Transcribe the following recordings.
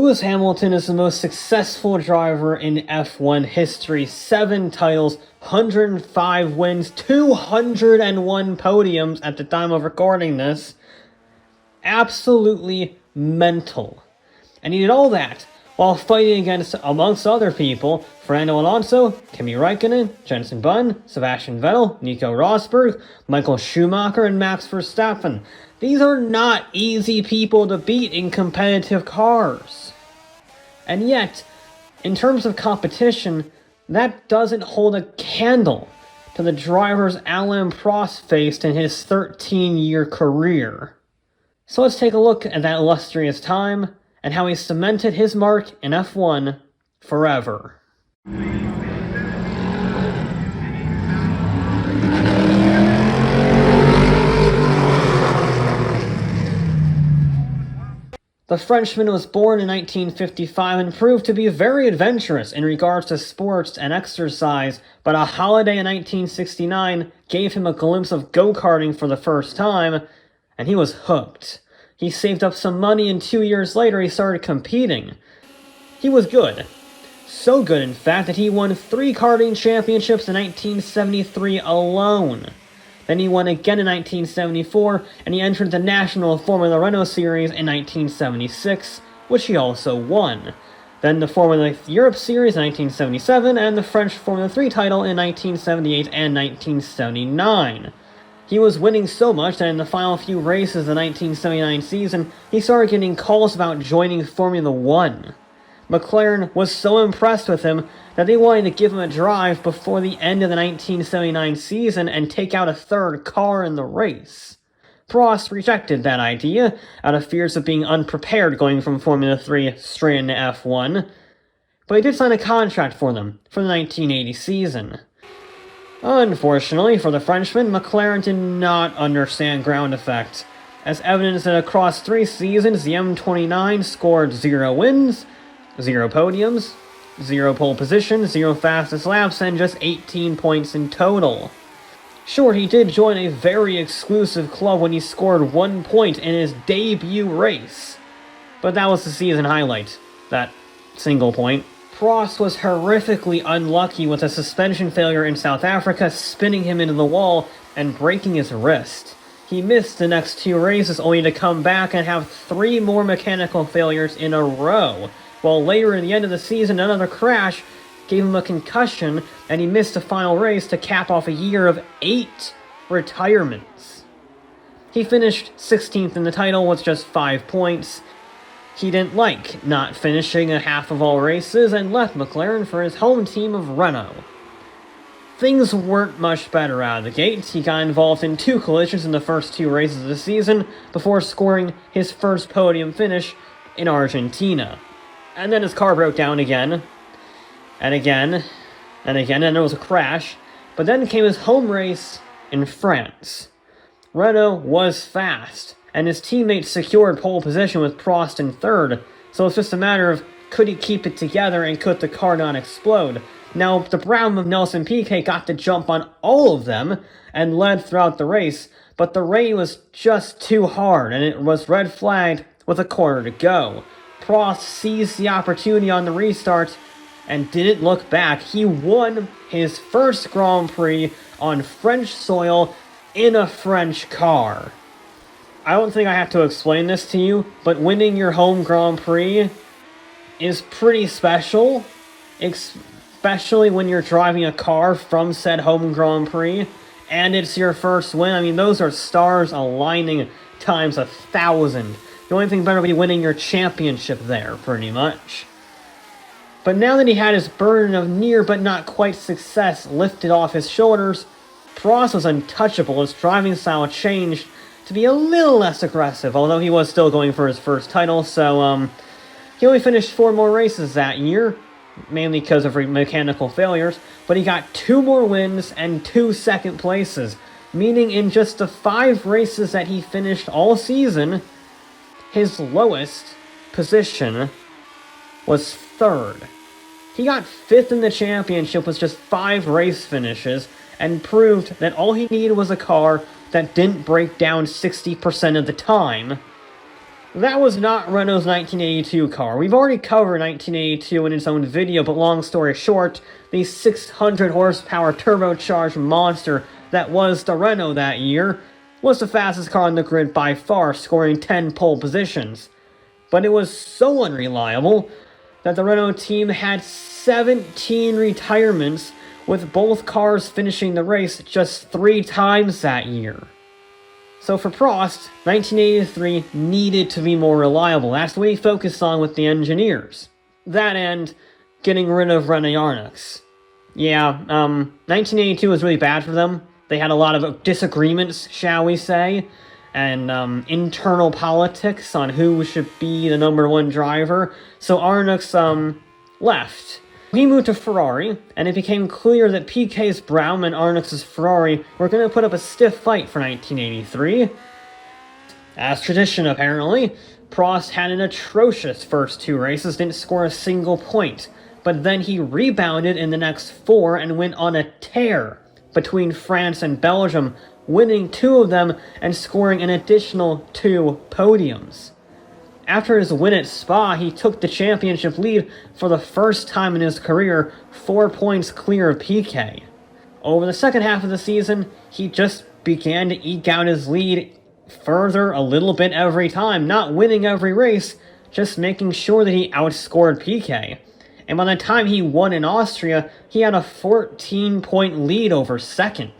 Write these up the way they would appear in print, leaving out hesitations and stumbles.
Lewis Hamilton is the most successful driver in F1 history. 7 titles, 105 wins, 201 podiums at the time of recording this. Absolutely mental. And he did all that while fighting against, amongst other people, Fernando Alonso, Kimi Raikkonen, Jenson Button, Sebastian Vettel, Nico Rosberg, Michael Schumacher, and Max Verstappen. These are not easy people to beat in competitive cars. And yet, in terms of competition, that doesn't hold a candle to the drivers Alain Prost faced in his 13-year career. So let's take a look at that illustrious time and how he cemented his mark in F1 forever. The Frenchman was born in 1955 and proved to be very adventurous in regards to sports and exercise, but a holiday in 1969 gave him a glimpse of go-karting for the first time, and he was hooked. He saved up some money, and 2 years later he started competing. He was good. So good, in fact, that he won 3 karting championships in 1973 alone. Then he won again in 1974, and he entered the National Formula Renault Series in 1976, which he also won. Then the Formula Europe Series in 1977, and the French Formula 3 title in 1978 and 1979. He was winning so much that in the final few races of the 1979 season, he started getting calls about joining Formula 1. McLaren was so impressed with him that they wanted to give him a drive before the end of the 1979 season and take out a third car in the race. Prost rejected that idea out of fears of being unprepared going from Formula 3 straight into F1, but he did sign a contract for them for the 1980 season. Unfortunately for the Frenchman, McLaren did not understand ground effect, as evidenced that across 3 seasons the M29 scored 0 wins, 0 podiums, 0 pole positions, 0 fastest laps, and just 18 points in total. Sure, he did join a very exclusive club when he scored 1 point in his debut race, but that was the season highlight, that single point. Prost was horrifically unlucky with a suspension failure in South Africa, spinning him into the wall and breaking his wrist. He missed the next 2 races only to come back and have 3 more mechanical failures in a row, while later in the end of the season another crash gave him a concussion and he missed the final race to cap off a year of 8 retirements. He finished 16th in the title with just 5 points. He didn't like not finishing a half of all races and left McLaren for his home team of Renault. Things weren't much better out of the gate. He got involved in 2 collisions in the first 2 races of the season before scoring his first podium finish in Argentina. And then his car broke down again, and again, and again, and there was a crash. But then came his home race in France. Renault was fast, and his teammates secured pole position with Prost in 3rd, so it's just a matter of could he keep it together and could the car not explode. Now, the Brown of Nelson Piquet got the jump on all of them and led throughout the race, but the rain was just too hard, and it was red flagged with a quarter to go. Prost seized the opportunity on the restart and didn't look back. He won his first Grand Prix on French soil in a French car. I don't think I have to explain this to you, but winning your home Grand Prix is pretty special, especially when you're driving a car from said home Grand Prix, and it's your first win. I mean, those are stars aligning times 1,000. The only thing better would be winning your championship there, pretty much. But now that he had his burden of near but not quite success lifted off his shoulders, Prost was untouchable. His driving style changed to be a little less aggressive, although he was still going for his first title, so he only finished 4 more races that year, mainly because of mechanical failures, but he got 2 more wins and 2 second places, meaning in just the 5 races that he finished all season, his lowest position was 3rd. He got 5th in the championship with just 5 race finishes, and proved that all he needed was a car that didn't break down 60% of the time, That was not Renault's 1982 car. We've already covered 1982 in its own video, but long story short, the 600 horsepower turbocharged monster that was the Renault that year was the fastest car on the grid by far, scoring 10 pole positions. But it was so unreliable that the Renault team had 17 retirements, with both cars finishing the race just 3 times that year. So for Prost, 1983 needed to be more reliable. That's what he focused on with the engineers. That and getting rid of René Arnoux. Yeah, 1982 was really bad for them. They had a lot of disagreements, shall we say, and internal politics on who should be the #1 driver. So Arnoux left. He moved to Ferrari, and it became clear that Piquet's Brown and Arnoux' Ferrari were going to put up a stiff fight for 1983. As tradition, apparently, Prost had an atrocious first 2 races, didn't score a single point, but then he rebounded in the next 4 and went on a tear between France and Belgium, winning 2 of them and scoring an additional 2 podiums. After his win at Spa, he took the championship lead for the first time in his career, 4 points clear of Piquet. Over the second half of the season, he just began to eke out his lead further a little bit every time, not winning every race, just making sure that he outscored Piquet. And by the time he won in Austria, he had a 14-point lead over second,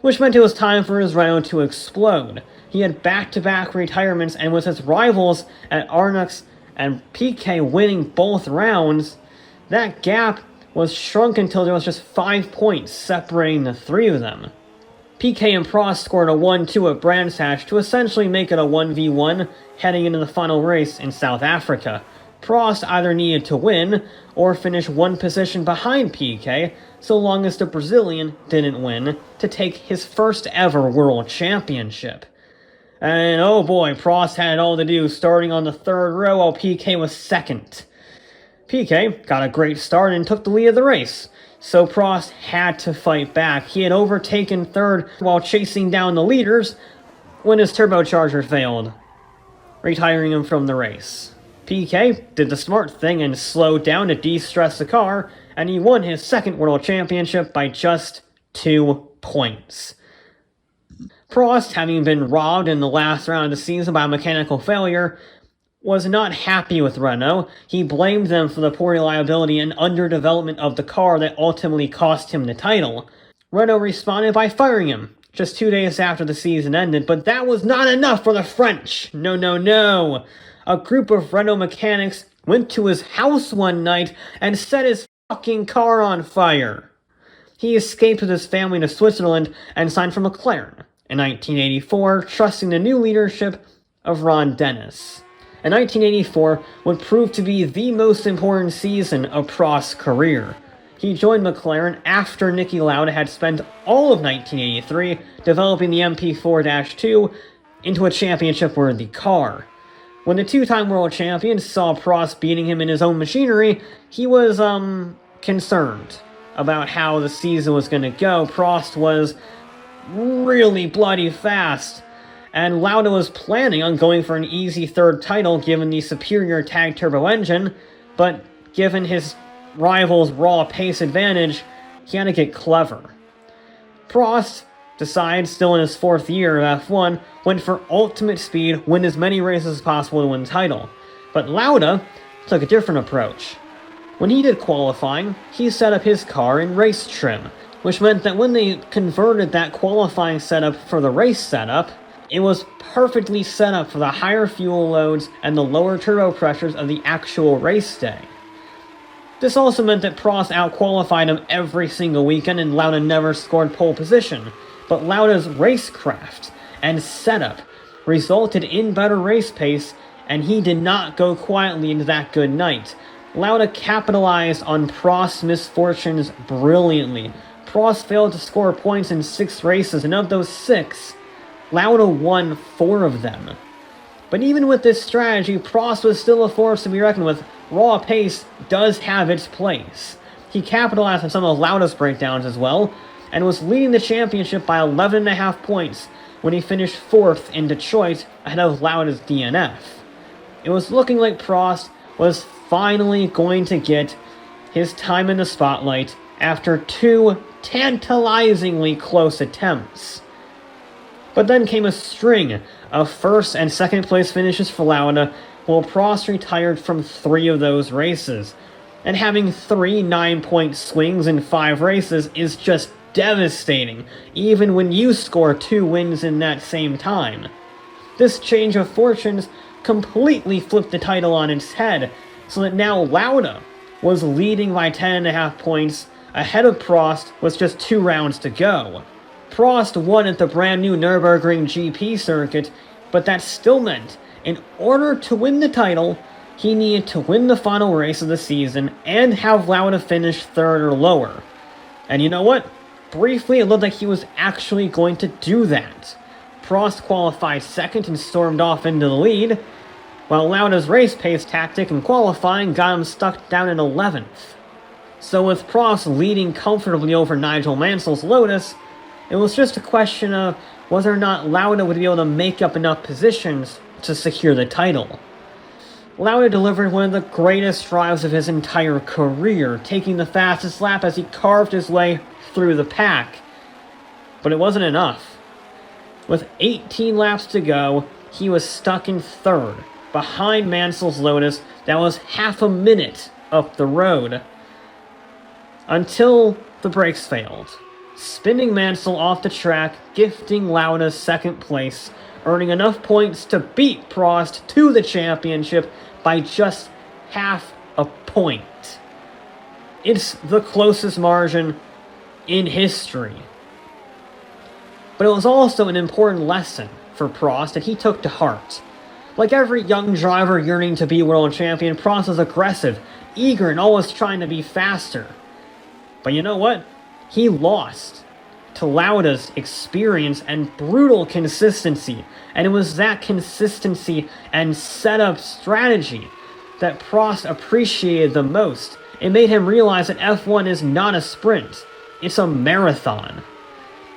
which meant it was time for his Renault to explode. He had back-to-back retirements, and with his rivals at Arnoux and Piquet winning both rounds, that gap was shrunk until there was just 5 points separating the 3 of them. Piquet and Prost scored a 1-2 at Brands Hatch to essentially make it a 1v1 heading into the final race in South Africa. Prost either needed to win or finish 1 position behind Piquet, so long as the Brazilian didn't win, to take his first ever world championship. And oh boy, Prost had it all to do, starting on the 3rd row while Piquet was 2nd. Piquet got a great start and took the lead of the race, so Prost had to fight back. He had overtaken 3rd while chasing down the leaders when his turbocharger failed, retiring him from the race. Piquet did the smart thing and slowed down to de-stress the car, and he won his 2nd world championship by just 2 points. Prost, having been robbed in the last round of the season by a mechanical failure, was not happy with Renault. He blamed them for the poor reliability and underdevelopment of the car that ultimately cost him the title. Renault responded by firing him just 2 days after the season ended, but that was not enough for the French. No. A group of Renault mechanics went to his house one night and set his fucking car on fire. He escaped with his family to Switzerland and signed for McLaren in 1984, trusting the new leadership of Ron Dennis. And 1984 would prove to be the most important season of Prost's career. He joined McLaren after Niki Lauda had spent all of 1983 developing the MP4-2 into a championship-worthy car. When the 2-time world champion saw Prost beating him in his own machinery, he was, concerned about how the season was going to go. Prost was really bloody fast, and Lauda was planning on going for an easy 3rd title given the superior tag turbo engine, but given his rival's raw pace advantage, he had to get clever. Prost decides, still in his 4th year of F1, went for ultimate speed, win as many races as possible to win the title. But Lauda took a different approach. When he did qualifying, he set up his car in race trim, which meant that when they converted that qualifying setup for the race setup, it was perfectly set up for the higher fuel loads and the lower turbo pressures of the actual race day. This also meant that Prost out-qualified him every single weekend and Lauda never scored pole position, but Lauda's racecraft and setup resulted in better race pace, and he did not go quietly into that good night. Lauda capitalized on Prost's misfortunes brilliantly. Prost failed to score points in 6 races, and of those 6, Lauda won 4 of them. But even with this strategy, Prost was still a force to be reckoned with. Raw pace does have its place. He capitalized on some of Lauda's breakdowns as well, and was leading the championship by 11.5 points, when he finished 4th in Detroit ahead of Lauda's DNF. It was looking like Prost was finally going to get his time in the spotlight after 2 tantalizingly close attempts. But then came a string of 1st and 2nd place finishes for Lauda, while Prost retired from 3 of those races. And having 3 9-point swings in 5 races is just devastating, even when you score 2 wins in that same time. This change of fortunes completely flipped the title on its head, so that now Lauda was leading by 10.5 points ahead of Prost with just 2 rounds to go. Prost won at the brand new Nürburgring GP circuit, but that still meant in order to win the title, he needed to win the final race of the season and have Lauda finish 3rd or lower. And you know what? Briefly, it looked like he was actually going to do that. Prost qualified 2nd and stormed off into the lead, while Lauda's race pace tactic in qualifying got him stuck down in 11th. So with Prost leading comfortably over Nigel Mansell's Lotus, it was just a question of whether or not Lauda would be able to make up enough positions to secure the title. Lauda delivered one of the greatest drives of his entire career, taking the fastest lap as he carved his way through the pack. But it wasn't enough. With 18 laps to go, he was stuck in 3rd, behind Mansell's Lotus that was half a minute up the road. Until the brakes failed, spinning Mansell off the track, gifting Lauda 2nd place, earning enough points to beat Prost to the championship by just half a point. It's the closest margin in history. But it was also an important lesson for Prost that he took to heart. Like every young driver yearning to be world champion, Prost was aggressive, eager, and always trying to be faster. But you know what? He lost to Lauda's experience and brutal consistency, and it was that consistency and setup strategy that Prost appreciated the most. It made him realize that F1 is not a sprint, it's a marathon.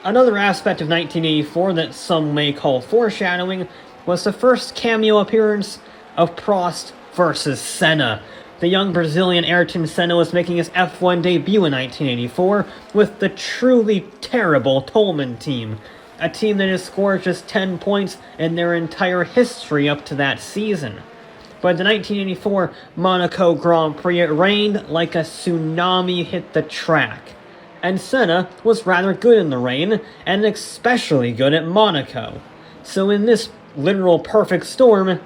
Another aspect of 1984 that some may call foreshadowing was the first cameo appearance of Prost versus Senna. The young Brazilian Ayrton Senna was making his F1 debut in 1984 with the truly terrible Toleman team, a team that has scored just 10 points in their entire history up to that season. But the 1984 Monaco Grand Prix, it rained like a tsunami hit the track. And Senna was rather good in the rain, and especially good at Monaco. So in this literal perfect storm,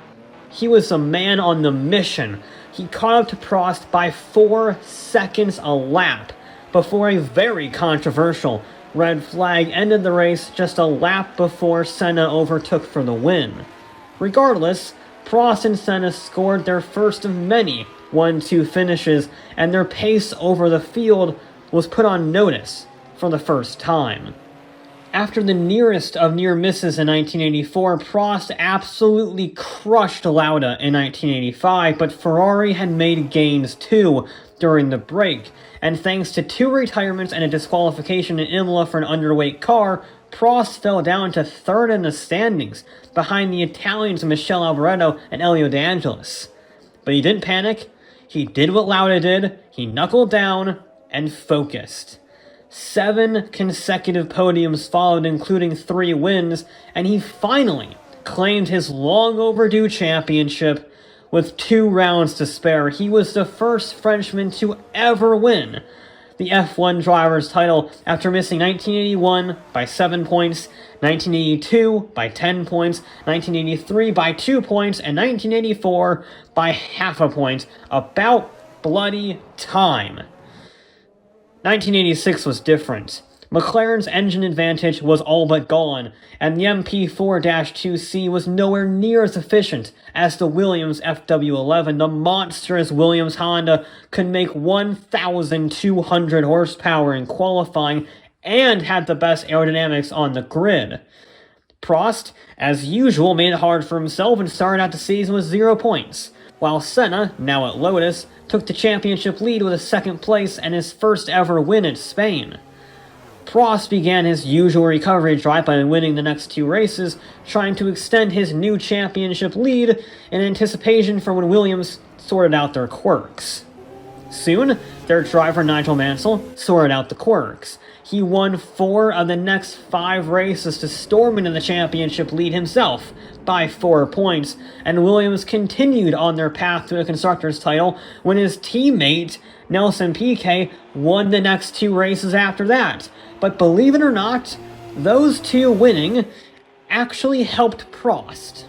he was a man on the mission. He caught up to Prost by 4 seconds a lap before a very controversial red flag ended the race just a lap before Senna overtook for the win. Regardless, Prost and Senna scored their first of many 1-2 finishes, and their pace over the field was put on notice for the first time. After the nearest of near misses in 1984, Prost absolutely crushed Lauda in 1985, but Ferrari had made gains too during the break, and thanks to 2 retirements and a disqualification in Imola for an underweight car, Prost fell down to 3rd in the standings, behind the Italians Michele Alboreto and Elio De Angelis. But he didn't panic, he did what Lauda did, he knuckled down and focused. 7 consecutive podiums followed, including 3 wins, and he finally claimed his long overdue championship with 2 rounds to spare. He was the first Frenchman to ever win the F1 driver's title after missing 1981 by 7 points, 1982 by 10 points, 1983 by 2 points, and 1984 by half a point. About bloody time. 1986 was different. McLaren's engine advantage was all but gone, and the MP4-2C was nowhere near as efficient as the Williams FW11. The monstrous Williams Honda could make 1,200 horsepower in qualifying and had the best aerodynamics on the grid. Prost, as usual, made it hard for himself and started out the season with 0 points, while Senna, now at Lotus, took the championship lead with a 2nd place and his first ever win at Spain. Prost began his usual recovery drive by winning the next 2 races, trying to extend his new championship lead in anticipation for when Williams sorted out their quirks. Soon, their driver Nigel Mansell sorted out the quirks. He won 4 of the next 5 races to storm into the championship lead himself by 4 points, and Williams continued on their path to a constructor's title when his teammate Nelson Piquet won the next 2 races after that. But believe it or not, those 2 winning actually helped Prost.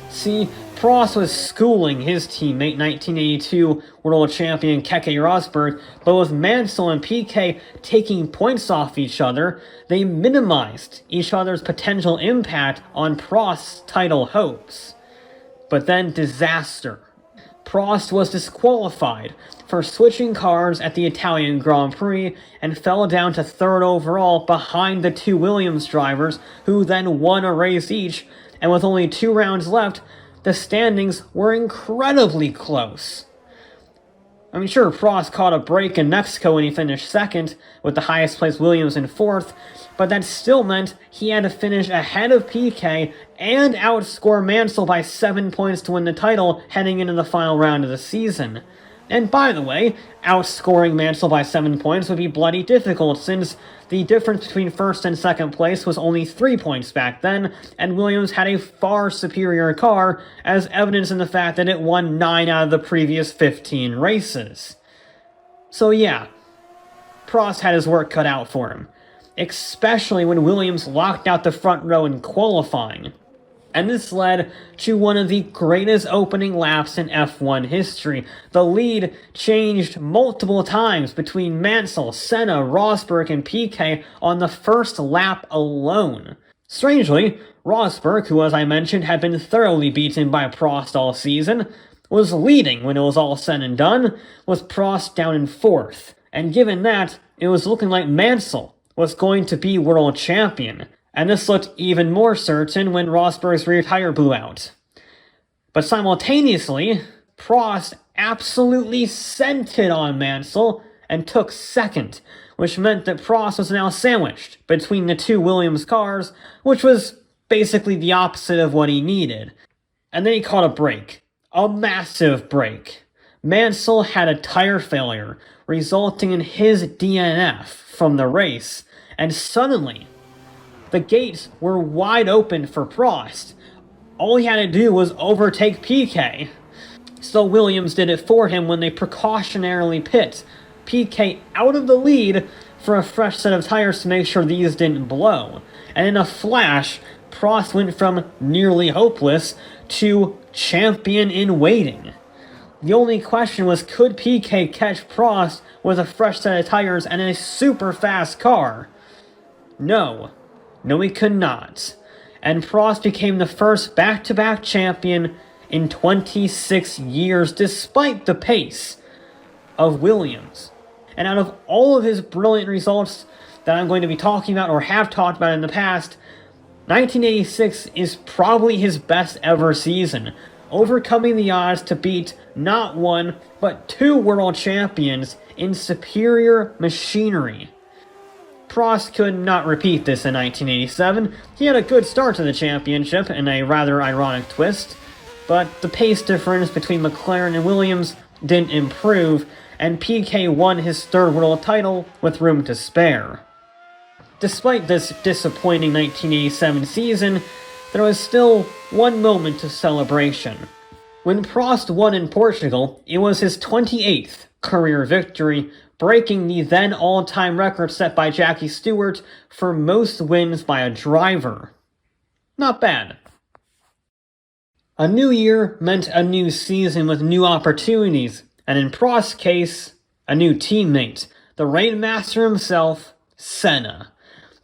See, Prost was schooling his teammate, 1982 world champion Keke Rosberg, but with Mansell and Piquet taking points off each other, they minimized each other's potential impact on Prost's title hopes. But then disaster. Prost was disqualified for switching cars at the Italian Grand Prix and fell down to 3rd overall behind the 2 Williams drivers, who then won a race each, and with only 2 rounds left, the standings were incredibly close. I mean, sure, Prost caught a break in Mexico when he finished 2nd, with the highest placed Williams in 4th, but that still meant he had to finish ahead of Piquet and outscore Mansell by 7 points to win the title heading into the final round of the season. And by the way, outscoring Mansell by 7 points would be bloody difficult, since the difference between 1st and 2nd place was only 3 points back then, and Williams had a far superior car, as evidenced in the fact that it won 9 out of the previous 15 races. So yeah, Prost had his work cut out for him, especially when Williams locked out the front row in qualifying. And this led to one of the greatest opening laps in F1 history. The lead changed multiple times between Mansell, Senna, Rosberg, and Piquet on the first lap alone. Strangely, Rosberg, who as I mentioned had been thoroughly beaten by Prost all season, was leading when it was all said and done, with Prost down in 4th. And given that, it was looking like Mansell was going to be world champion. And this looked even more certain when Rosberg's rear tire blew out. But simultaneously, Prost absolutely sent it on Mansell and took 2nd, which meant that Prost was now sandwiched between the 2 Williams cars, which was basically the opposite of what he needed. And then he caught a break. A massive break. Mansell had a tire failure, resulting in his DNF from the race, and suddenly, the gates were wide open for Prost. All he had to do was overtake Piquet. So Williams did it for him when they precautionarily pit Piquet out of the lead for a fresh set of tires to make sure these didn't blow. And in a flash, Prost went from nearly hopeless to champion in waiting. The only question was, could Piquet catch Prost with a fresh set of tires and a super fast car? No, he could not. And Prost became the first back-to-back champion in 26 years, despite the pace of Williams. And out of all of his brilliant results that I'm going to be talking about or have talked about in the past, 1986 is probably his best ever season, overcoming the odds to beat not 1, but 2 world champions in superior machinery. Prost could not repeat this in 1987. He had a good start to the championship in a rather ironic twist, but the pace difference between McLaren and Williams didn't improve, and Piquet won his 3rd world title with room to spare. Despite this disappointing 1987 season, there was still one moment of celebration. When Prost won in Portugal, it was his 28th career victory, breaking the then all-time record set by Jackie Stewart for most wins by a driver. Not bad. A new year meant a new season with new opportunities, and in Prost's case, a new teammate, the Rainmaster himself, Senna.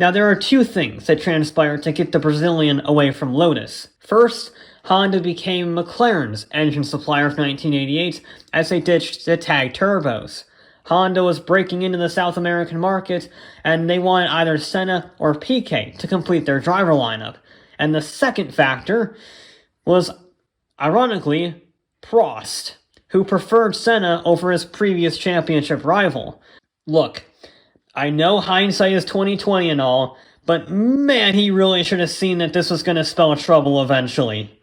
Now there are 2 things that transpired to get the Brazilian away from Lotus. First, Honda became McLaren's engine supplier of 1988 as they ditched the tag turbos. Honda was breaking into the South American market, and they wanted either Senna or Piquet to complete their driver lineup. And the second factor was, ironically, Prost, who preferred Senna over his previous championship rival. Look, I know hindsight is 20/20 and all, but man, he really should have seen that this was going to spell trouble eventually.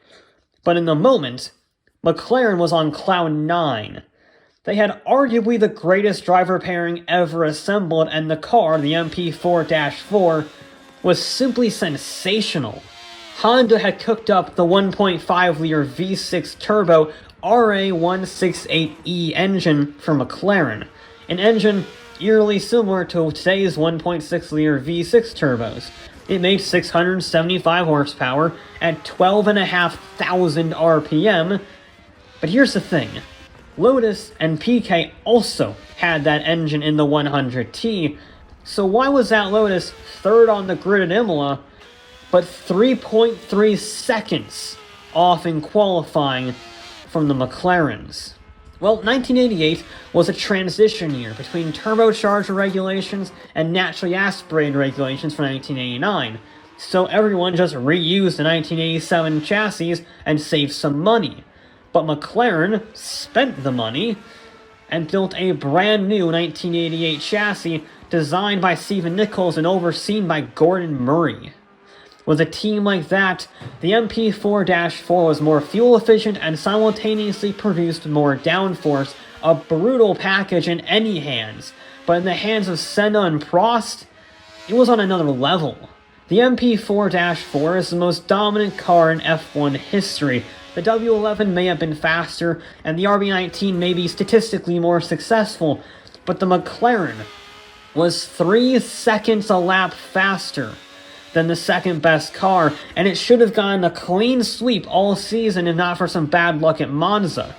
But in the moment, McLaren was on cloud 9. They had arguably the greatest driver pairing ever assembled, and the car, the MP4-4, was simply sensational. Honda had cooked up the 1.5-liter V6 turbo RA168E engine for McLaren, an engine eerily similar to today's 1.6-liter V6 turbos. It made 675 horsepower at 12,500 RPM. But here's the thing. Lotus and PK also had that engine in the 100T, so why was that Lotus third on the grid at Imola, but 3.3 seconds off in qualifying from the McLarens? Well, 1988 was a transition year between turbocharger regulations and naturally aspirated regulations for 1989, so everyone just reused the 1987 chassis and saved some money. But McLaren spent the money and built a brand new 1988 chassis designed by Stephen Nichols and overseen by Gordon Murray. With a team like that, the MP4-4 was more fuel efficient and simultaneously produced more downforce, a brutal package in any hands, but in the hands of Senna and Prost, it was on another level. The MP4-4 is the most dominant car in F1 history. The W11 may have been faster, and the RB19 may be statistically more successful, but the McLaren was 3 seconds a lap faster than the second best car, and it should have gotten a clean sweep all season if not for some bad luck at Monza.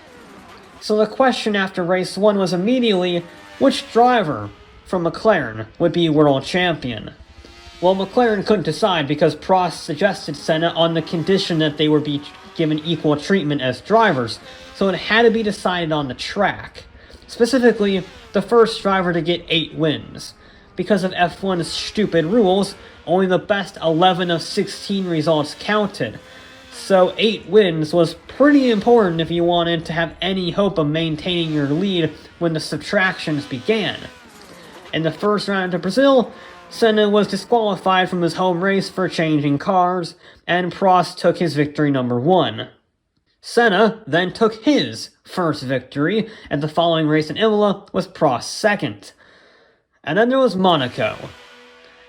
So the question after race 1 was immediately, which driver from McLaren would be world champion? Well, McLaren couldn't decide because Prost suggested Senna on the condition that they would be given equal treatment as drivers, so it had to be decided on the track. Specifically, the first driver to get 8 wins. Because of F1's stupid rules, only the best 11 of 16 results counted. So 8 wins was pretty important if you wanted to have any hope of maintaining your lead when the subtractions began. In the first round to Brazil, Senna was disqualified from his home race for changing cars, and Prost took his victory number 1. Senna then took his first victory, and the following race in Imola was Prost's second. And then there was Monaco.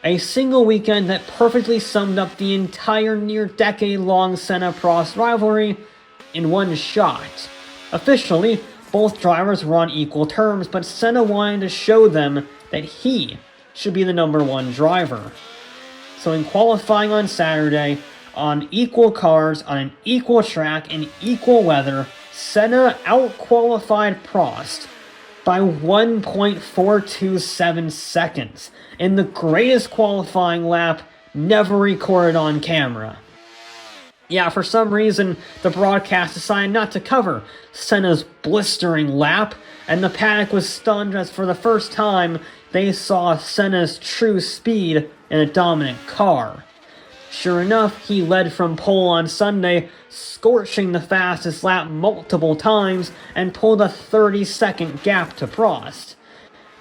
A single weekend that perfectly summed up the entire near-decade-long Senna-Prost rivalry in one shot. Officially, both drivers were on equal terms, but Senna wanted to show them that he should be the number 1 driver. So in qualifying on Saturday, on equal cars, on an equal track, in equal weather, Senna out-qualified Prost by 1.427 seconds in the greatest qualifying lap never recorded on camera. Yeah, for some reason, the broadcast decided not to cover Senna's blistering lap, and the paddock was stunned as for the first time they saw Senna's true speed in a dominant car. Sure enough, he led from pole on Sunday, scorching the fastest lap multiple times, and pulled a 30-second gap to Prost.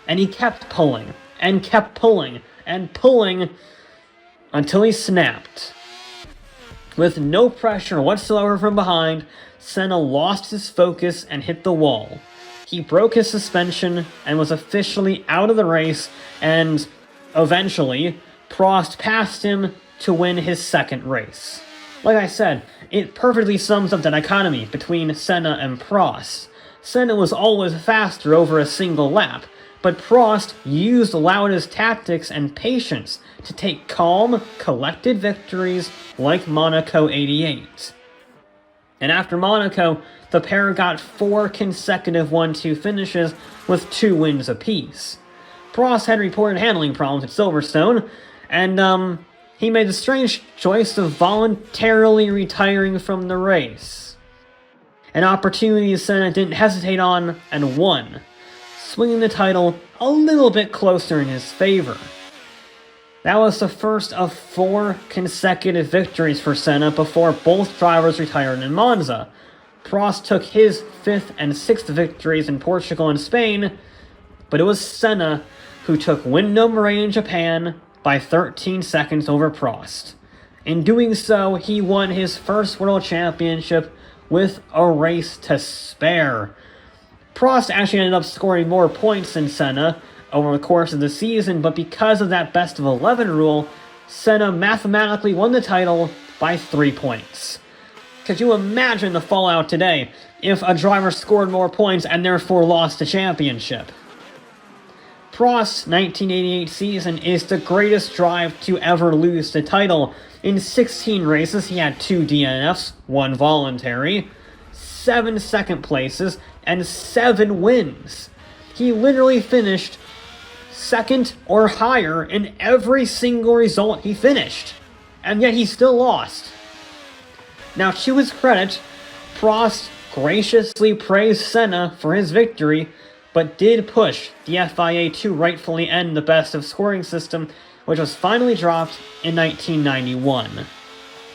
And he kept pulling, and kept pulling, and pulling, until he snapped. With no pressure whatsoever from behind, Senna lost his focus and hit the wall. He broke his suspension and was officially out of the race, and eventually, Prost passed him to win his second race. Like I said, it perfectly sums up the dichotomy between Senna and Prost. Senna was always faster over a single lap, but Prost used Lauda's tactics and patience to take calm, collected victories like Monaco 88. And after Monaco, the pair got 4 consecutive 1-2 finishes with 2 wins apiece. Prost had reported handling problems at Silverstone, and he made the strange choice of voluntarily retiring from the race. An opportunity Senna didn't hesitate on and won, swinging the title a little bit closer in his favor. That was the first of 4 consecutive victories for Senna before both drivers retired in Monza. Prost took his 5th and 6th victories in Portugal and Spain, but it was Senna who took win number 8 in Japan by 13 seconds over Prost. In doing so, he won his first World Championship with a race to spare. Prost actually ended up scoring more points than Senna over the course of the season, but because of that best of 11 rule, Senna mathematically won the title by 3 points. Could you imagine the fallout today if a driver scored more points and therefore lost the championship? Prost's 1988 season is the greatest drive to ever lose the title. In 16 races, he had 2 DNFs, 1 voluntary, 7 second places, and 7 wins. He literally finished second or higher in every single result he finished, and yet he still lost. Now, to his credit, Prost graciously praised Senna for his victory, but did push the FIA to rightfully end the best of scoring system, which was finally dropped in 1991.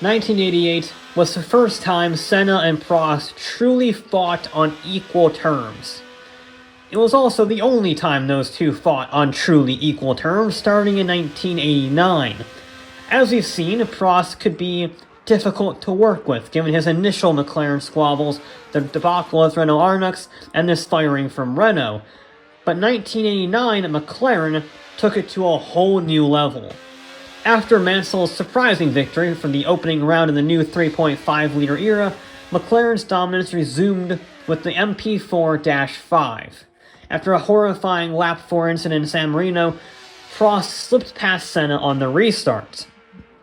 1988 was the first time Senna and Prost truly fought on equal terms. It was also the only time those two fought on truly equal terms, starting in 1989. As we've seen, Prost could be difficult to work with, given his initial McLaren squabbles, the debacle with Renault Arnux, and this firing from Renault. But 1989, McLaren took it to a whole new level. After Mansell's surprising victory for the opening round in the new 3.5-liter era, McLaren's dominance resumed with the MP4-5. After a horrifying lap 4 incident in San Marino, Prost slipped past Senna on the restart.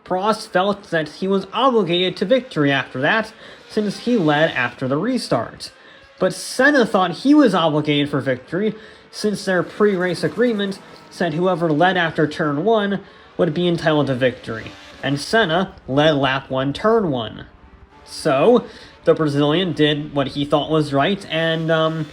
Prost felt that he was obligated to victory after that, since he led after the restart. But Senna thought he was obligated for victory, since their pre-race agreement said whoever led after turn 1 would be entitled to victory, and Senna led lap 1, turn 1. So, the Brazilian did what he thought was right, and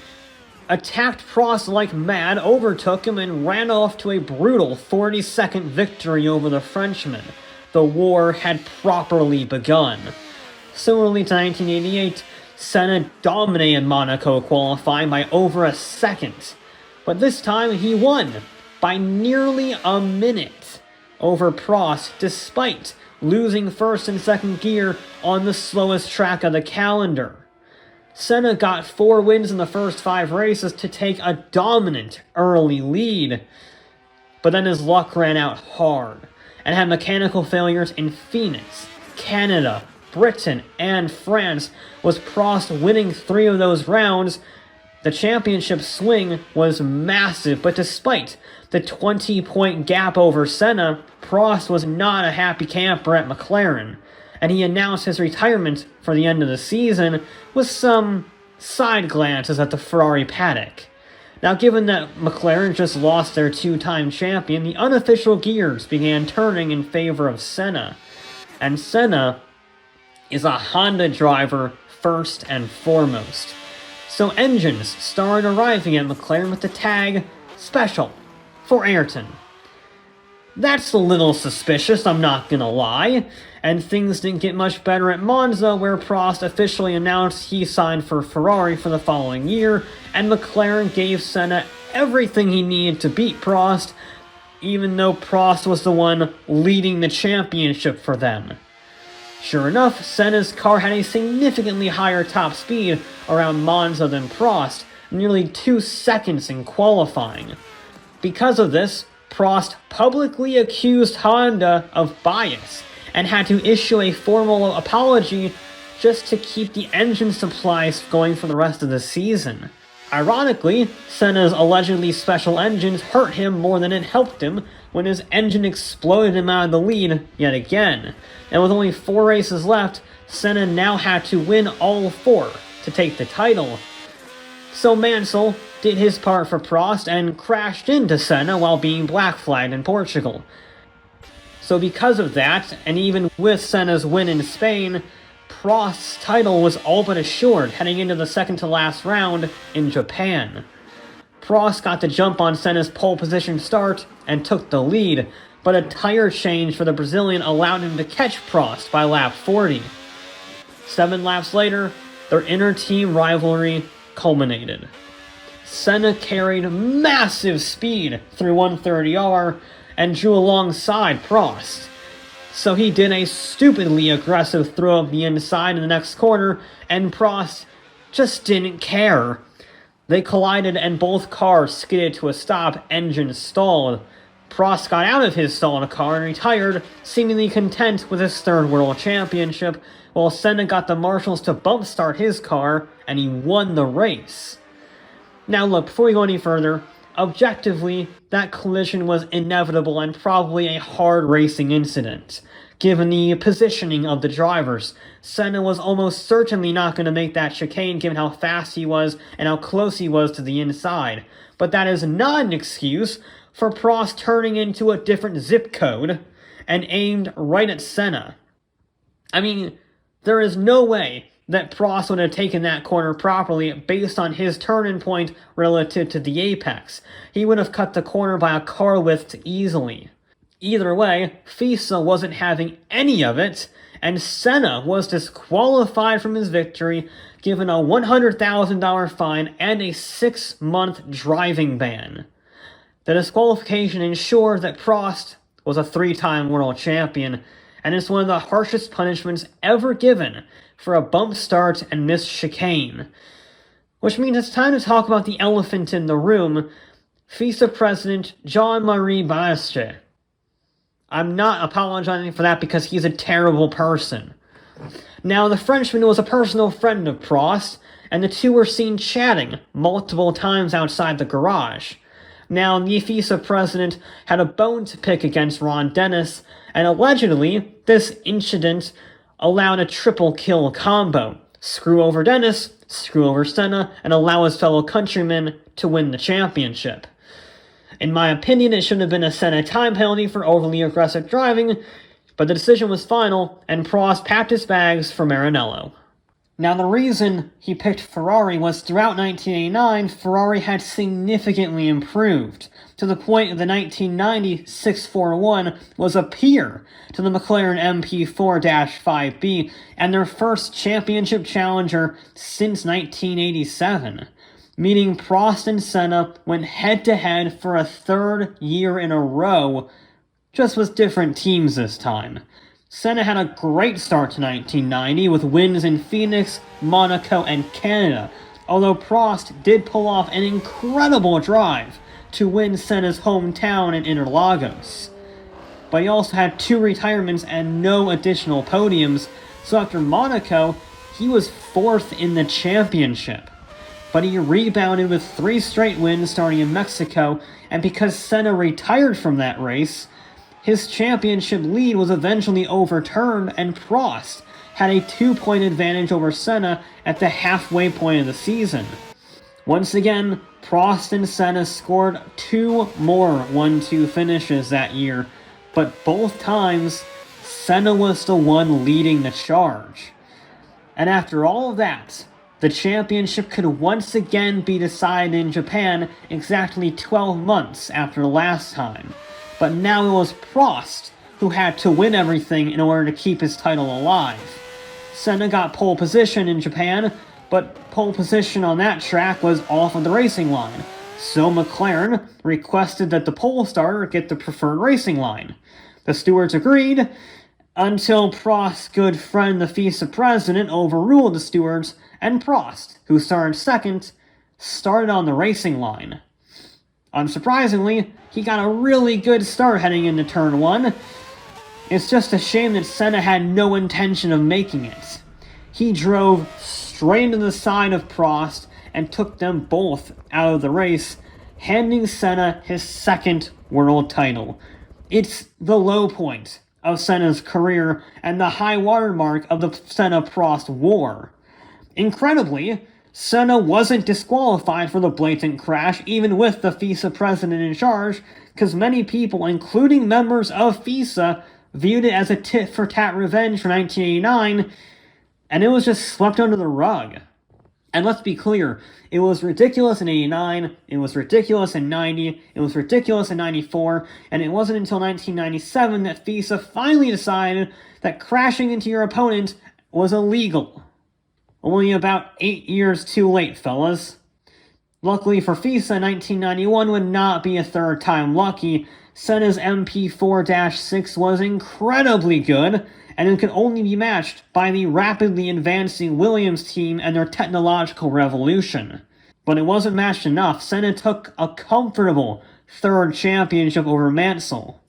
attacked Prost like mad, overtook him, and ran off to a brutal 40-second victory over the Frenchman. The war had properly begun. Similarly to 1988, Senna dominated Monaco qualifying by over a second, but this time he won by nearly a minute over Prost, despite losing first and second gear on the slowest track of the calendar. Senna got 4 wins in the first 5 races to take a dominant early lead, but then his luck ran out hard, and had mechanical failures in Phoenix, Canada, Britain, and France, with Prost winning 3 of those rounds. The championship swing was massive, but despite the 20-point gap over Senna, Prost was not a happy camper at McLaren, and he announced his retirement for the end of the season with some side glances at the Ferrari paddock. Now, given that McLaren just lost their 2-time champion, the unofficial gears began turning in favor of Senna. And Senna is a Honda driver first and foremost. So engines started arriving at McLaren with the tag Special for Ayrton. That's a little suspicious, I'm not gonna lie. And things didn't get much better at Monza, where Prost officially announced he signed for Ferrari for the following year, and McLaren gave Senna everything he needed to beat Prost, even though Prost was the one leading the championship for them. Sure enough, Senna's car had a significantly higher top speed around Monza than Prost, nearly 2 seconds in qualifying. Because of this, Prost publicly accused Honda of bias, and had to issue a formal apology just to keep the engine supplies going for the rest of the season. Ironically, Senna's allegedly special engines hurt him more than it helped him when his engine exploded him out of the lead yet again. And with only 4 races left, Senna now had to win all 4 to take the title. So Mansell did his part for Prost and crashed into Senna while being black flagged in Portugal. So because of that, and even with Senna's win in Spain, Prost's title was all but assured heading into the second-to-last round in Japan. Prost got the jump on Senna's pole position start and took the lead, but a tire change for the Brazilian allowed him to catch Prost by lap 40. 7 laps later, their inter-team rivalry culminated. Senna carried massive speed through 130R and drew alongside Prost. So he did a stupidly aggressive throw up the inside in the next corner, and Prost just didn't care. They collided and both cars skidded to a stop, engine stalled. Prost got out of his stalled car and retired, seemingly content with his third world championship, while Senna got the marshals to bump start his car, and he won the race. Now look, before we go any further, objectively, that collision was inevitable and probably a hard racing incident. Given the positioning of the drivers, Senna was almost certainly not going to make that chicane given how fast he was and how close he was to the inside. But that is not an excuse for Prost turning into a different zip code and aimed right at Senna. I mean, there is no way that Prost would have taken that corner properly based on his turning point relative to the apex. He would have cut the corner by a car width easily. Either way, FISA wasn't having any of it, and Senna was disqualified from his victory, given a $100,000 fine and a 6-month driving ban. The disqualification ensured that Prost was a 3-time world champion, and is one of the harshest punishments ever given for a bump start and missed chicane. Which means it's time to talk about the elephant in the room, FISA President Jean-Marie Basche. I'm not apologizing for that because he's a terrible person. Now, the Frenchman was a personal friend of Prost, and the two were seen chatting multiple times outside the garage. Now, the FISA president had a bone to pick against Ron Dennis, and allegedly, this incident allowed a triple kill combo. Screw over Dennis, screw over Senna, and allow his fellow countrymen to win the championship. In my opinion, it should have been a Senna time penalty for overly aggressive driving, but the decision was final, and Prost packed his bags for Maranello. Now, the reason he picked Ferrari was throughout 1989, Ferrari had significantly improved, to the point that the 1990 641 was a peer to the McLaren MP4-5B, and their first championship challenger since 1987. Meaning Prost and Senna went head-to-head for a third year in a row, just with different teams this time. Senna had a great start to 1990 with wins in Phoenix, Monaco, and Canada, although Prost did pull off an incredible drive to win Senna's hometown in Interlagos. But he also had 2 retirements and no additional podiums, so after Monaco, he was 4th in the championship. But he rebounded with 3 straight wins starting in Mexico, and because Senna retired from that race, his championship lead was eventually overturned, and Prost had a 2-point advantage over Senna at the halfway point of the season. Once again, Prost and Senna scored 2 more 1-2 finishes that year, but both times, Senna was the one leading the charge. And after all of that, the championship could once again be decided in Japan exactly 12 months after last time. But now it was Prost who had to win everything in order to keep his title alive. Senna got pole position in Japan, but pole position on that track was off of the racing line. So McLaren requested that the pole starter get the preferred racing line. The stewards agreed, until Prost's good friend the FISA president overruled the stewards, and Prost, who started second, started on the racing line. Unsurprisingly, he got a really good start heading into turn 1. It's just a shame that Senna had no intention of making it. He drove straight into the side of Prost and took them both out of the race, handing Senna his 2nd world title. It's the low point of Senna's career and the high watermark of the Senna-Prost war. Incredibly, Senna wasn't disqualified for the blatant crash, even with the FISA president in charge, because many people, including members of FISA, viewed it as a tit-for-tat revenge for 1989, and it was just swept under the rug. And let's be clear, it was ridiculous in 89, it was ridiculous in 90, it was ridiculous in 94, and it wasn't until 1997 that FISA finally decided that crashing into your opponent was illegal. Only about 8 years too late, fellas. Luckily for FISA, 1991 would not be a third time lucky. Senna's MP4-6 was incredibly good, and it could only be matched by the rapidly advancing Williams team and their technological revolution. But it wasn't matched enough. Senna took a comfortable third championship over Mansell.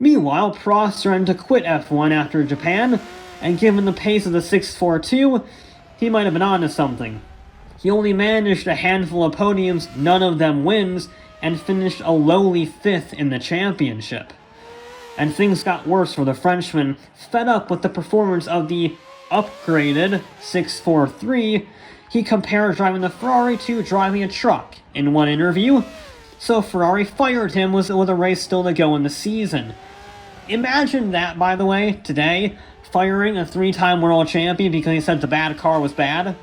Meanwhile, Prost threatened to quit F1 after Japan, and given the pace of the 642, he might have been onto something. He only managed a handful of podiums, none of them wins, and finished a lowly 5th in the championship. And things got worse for the Frenchman. Fed up with the performance of the upgraded 643, he compared driving the Ferrari to driving a truck in one interview, so Ferrari fired him with a race still to go in the season. Imagine that, by the way, today, firing a 3-time world champion because he said the bad car was bad.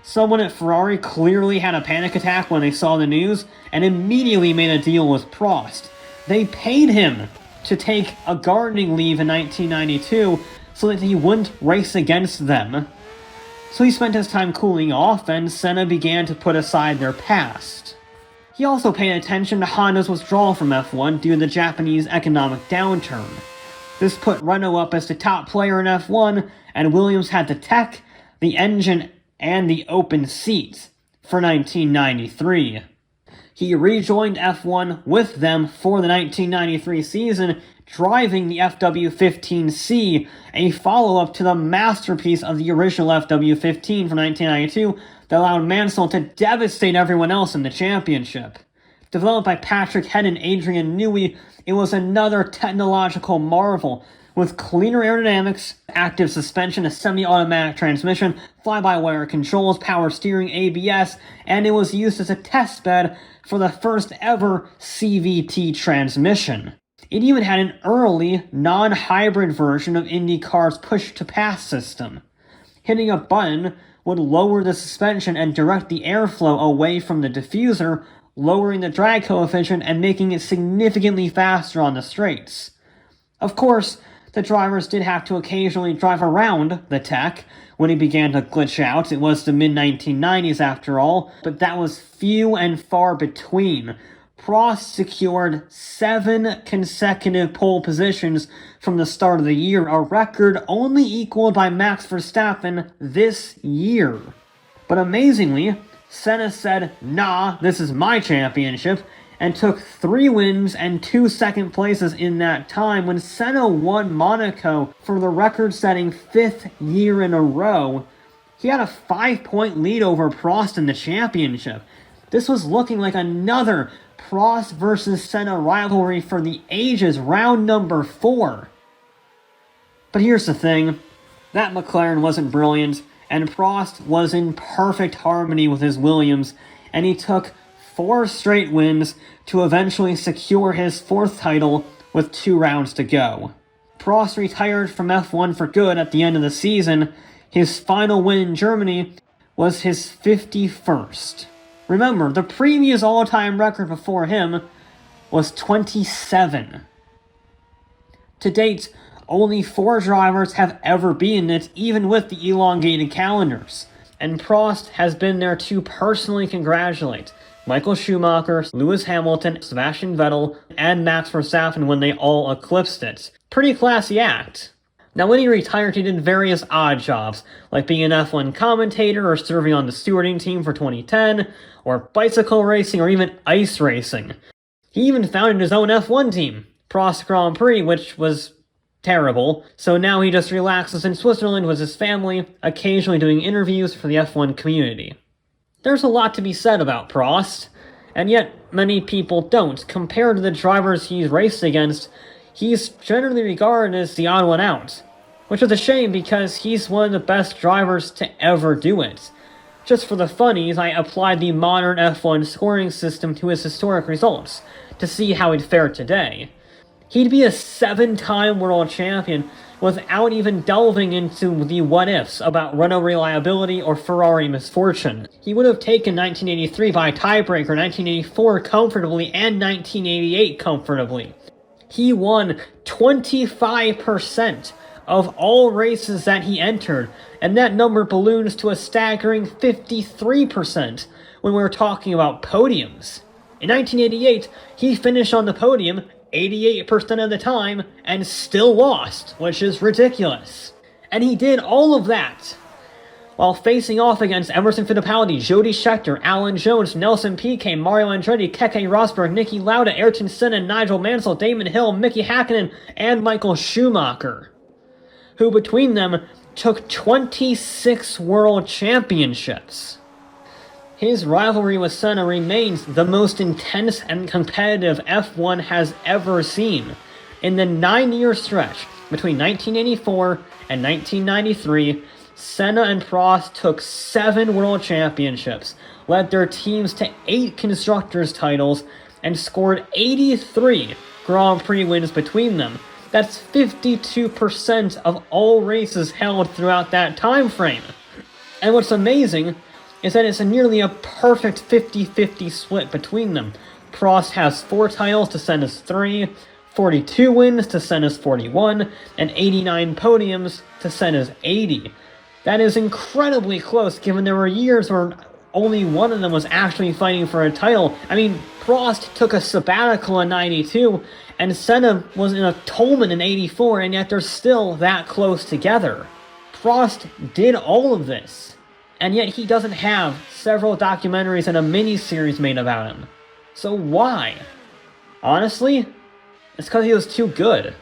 Someone at Ferrari clearly had a panic attack when they saw the news and immediately made a deal with Prost. They paid him to take a gardening leave in 1992 so that he wouldn't race against them. So he spent his time cooling off, and Senna began to put aside their past. He also paid attention to Honda's withdrawal from F1 due to the Japanese economic downturn. This put Renault up as the top player in F1, and Williams had the tech, the engine, and the open seat for 1993. He rejoined F1 with them for the 1993 season, driving the FW15C, a follow-up to the masterpiece of the original FW15 from 1992 that allowed Mansell to devastate everyone else in the championship. Developed by Patrick Head and Adrian Newey, it was another technological marvel, with cleaner aerodynamics, active suspension, a semi-automatic transmission, fly-by-wire controls, power steering, ABS, and it was used as a testbed for the first ever CVT transmission. It even had an early, non-hybrid version of IndyCar's push-to-pass system. Hitting a button would lower the suspension and direct the airflow away from the diffuser, lowering the drag coefficient and making it significantly faster on the straights. Of course, the drivers did have to occasionally drive around the tech when it began to glitch out. It was the mid-1990s after all, but that was few and far between. Prost secured 7 consecutive pole positions from the start of the year, a record only equaled by Max Verstappen this year. But amazingly, Senna said, "Nah, this is my championship," and took 3 wins and 2 second places in that time when Senna won Monaco for the record-setting 5th year in a row. He had a 5-point lead over Prost in the championship. This was looking like another Prost versus Senna rivalry for the ages, round number 4. But here's the thing, that McLaren wasn't brilliant, and Prost was in perfect harmony with his Williams, and he took 4 straight wins to eventually secure his 4th title with 2 rounds to go. Prost retired from F1 for good at the end of the season. His final win in Germany was his 51st. Remember, the previous all-time record before him was 27. To date, only 4 drivers have ever beaten it, even with the elongated calendars. And Prost has been there to personally congratulate Michael Schumacher, Lewis Hamilton, Sebastian Vettel, and Max Verstappen when they all eclipsed it. Pretty classy act. Now, when he retired, he did various odd jobs, like being an F1 commentator or serving on the stewarding team for 2010, or bicycle racing, or even ice racing. He even founded his own F1 team, Prost Grand Prix, which was terrible, so now he just relaxes in Switzerland with his family, occasionally doing interviews for the F1 community. There's a lot to be said about Prost, and yet many people don't. Compared to the drivers he's raced against, he's generally regarded as the odd one out, which is a shame because he's one of the best drivers to ever do it. Just for the funnies, I applied the modern F1 scoring system to his historic results to see how he'd fare today. He'd be a 7-time world champion without even delving into the what-ifs about Renault reliability or Ferrari misfortune. He would have taken 1983 by a tiebreaker, 1984 comfortably, and 1988 comfortably. He won 25% of all races that he entered, and that number balloons to a staggering 53% when we're talking about podiums. In 1988, he finished on the podium 88% of the time and still lost, which is ridiculous. And he did all of that while facing off against Emerson Fittipaldi, Jody Scheckter, Alan Jones, Nelson Piquet, Mario Andretti, Keke Rosberg, Niki Lauda, Ayrton Senna, Nigel Mansell, Damon Hill, Mickey Hakkinen, and Michael Schumacher, who between them took 26 world championships. His rivalry with Senna remains the most intense and competitive F1 has ever seen. In the 9-year stretch between 1984 and 1993, Senna and Prost took 7 world championships, led their teams to 8 constructors' titles, and scored 83 Grand Prix wins between them. That's 52% of all races held throughout that time frame. And what's amazing is that it's nearly a perfect 50-50 split between them. Prost has 4 titles to Senna's 3, 42 wins to Senna's 41, and 89 podiums to Senna's 80. That is incredibly close, given there were years where only one of them was actually fighting for a title. I mean, Prost took a sabbatical in 92, and Senna was in a Tolman in 84, and yet they're still that close together. Prost did all of this, and yet he doesn't have several documentaries and a mini-series made about him. So why? Honestly, it's because he was too good.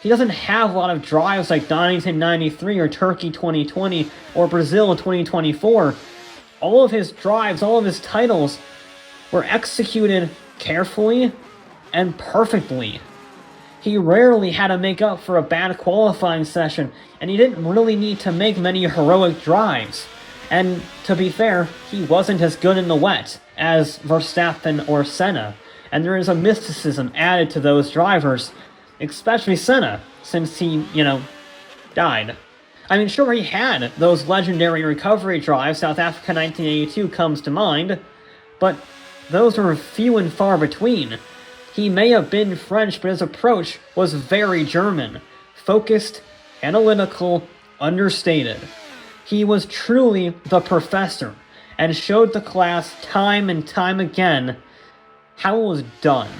He doesn't have a lot of drives like Donington 93 or Turkey 2020 or Brazil 2024. All of his drives, all of his titles were executed carefully and perfectly. He rarely had to make up for a bad qualifying session, and he didn't really need to make many heroic drives. And to be fair, he wasn't as good in the wet as Verstappen or Senna, and there is a mysticism added to those drivers, especially Senna, since he, died. I mean, sure, he had those legendary recovery drives. South Africa 1982 comes to mind, but those were few and far between. He may have been French, but his approach was very German. Focused, analytical, understated. He was truly the professor, and showed the class time and time again how it was done.